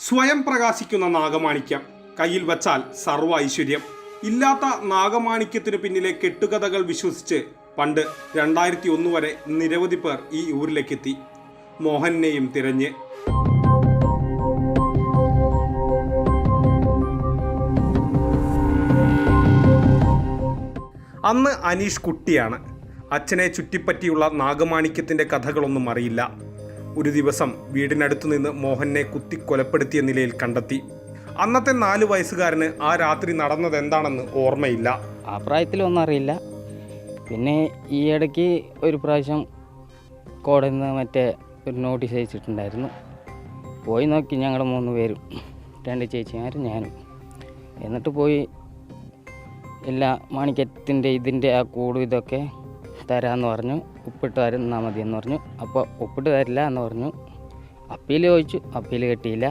സ്വയം പ്രകാശിക്കുന്ന നാഗമാണിക്യം കയ്യിൽ വച്ചാൽ സർവ്വ ഐശ്വര്യം. ഇല്ലാത്ത നാഗമാണിക്യത്തിനു പിന്നിലെ കെട്ടുകഥകൾ വിശ്വസിച്ച് പണ്ട് 2001 വരെ നിരവധി പേർ ഈ ഊരിലേക്കെത്തി, മോഹനെയും തിരഞ്ഞ്. അന്ന് അനീഷ് കുട്ടിയാണ്. അച്ഛനെ ചുറ്റിപ്പറ്റിയുള്ള നാഗമാണിക്യത്തിൻ്റെ കഥകളൊന്നും അറിയില്ല. ഒരു ദിവസം വീടിനടുത്തു നിന്ന് മോഹനെ കുത്തി കൊലപ്പെടുത്തിയ നിലയിൽ കണ്ടെത്തി. അന്നത്തെ 4 വയസ്സുകാരന് ആ രാത്രി നടന്നത് എന്താണെന്ന് ഓർമ്മയില്ല. ആ പ്രായത്തിലൊന്നും അറിയില്ല. പിന്നെ ഈ ഇടയ്ക്ക് ഒരു പ്രാവശ്യം കോടതിയിൽ നിന്ന് മറ്റേ ഒരു നോട്ടീസ് അയച്ചിട്ടുണ്ടായിരുന്നു. പോയി നോക്കി ഞങ്ങൾ 3 പേരും, 2 ചേച്ചിമാരും ഞാനും. എന്നിട്ട് പോയി എല്ലാ മാണിക്യത്തിൻ്റെ ഇതിൻ്റെ ആ കൂടും ഇതൊക്കെ തരാമെന്ന് പറഞ്ഞു. ഉപ്പിട്ട് തരുന്നാൽ മതി എന്ന് പറഞ്ഞു. അപ്പോൾ ഉപ്പിട്ട് തരില്ല എന്ന് പറഞ്ഞു. അപ്പീൽ ചോദിച്ചു, അപ്പീൽ കിട്ടിയില്ല.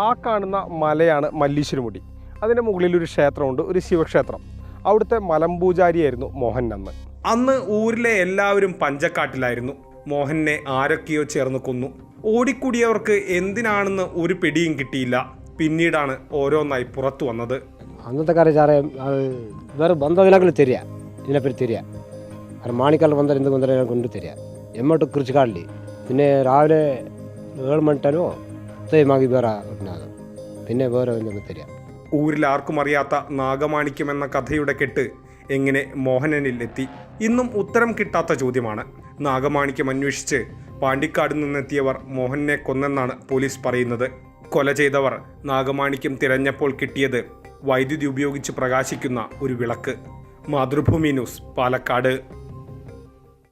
ആ കാണുന്ന മലയാണ് മല്ലീശ്വരമുടി. അതിൻ്റെ മുകളിൽ ഒരു ക്ഷേത്രമുണ്ട്, ഒരു ശിവക്ഷേത്രം. അവിടുത്തെ മലമ്പൂജാരിയായിരുന്നു മോഹൻ. അന്ന് ഊരിലെ എല്ലാവരും പഞ്ചക്കാട്ടിലായിരുന്നു. മോഹനെ ആരൊക്കെയോ ചേർന്ന് കൊന്നു. ഓടിക്കൂടിയവർക്ക് എന്തിനാണെന്ന് ഒരു പിടിയും കിട്ടിയില്ല. പിന്നീടാണ് ഓരോന്നായി പുറത്തു വന്നത്. അന്നത്തെ കാര്യം സാറേ, വേറെ ബന്ധത്തിലാക്കൾ തരിക, ഇതിനെപ്പറ്റി തരിക. കാരണം മാണിക്കാൽ വന്നാൽ എന്ത് വന്നാലും കൊണ്ട് തരിക. എമ്മോട്ട് കുറിച്ച് കാണില്ലേ. പിന്നെ രാവിലെ 7 മണിട്ടാനോ തേമാക്കി വേറെ ഉണ്ടാകും. പിന്നെ വേറെ എന്തെങ്കിലും തരിക. ഊരിൽ ആർക്കും അറിയാത്ത നാഗമാണിക്യം എന്ന കഥയുടെ കെട്ട് എങ്ങനെ മോഹനനിൽ എത്തി? ഇന്നും ഉത്തരം കിട്ടാത്ത ചോദ്യമാണ്. നാഗമാണിക്യം അന്വേഷിച്ച് പാണ്ടിക്കാട് നിന്നെത്തിയവർ മോഹനെ കൊന്നെന്നാണ് പോലീസ് പറയുന്നത്. കൊല ചെയ്തവർ നാഗമാണിക്യം തിരഞ്ഞപ്പോൾ കിട്ടിയത് വൈദ്യുതി ഉപയോഗിച്ച് പ്രകാശിക്കുന്ന ഒരു വിളക്ക്. മാതൃഭൂമി ന്യൂസ്, പാലക്കാട്.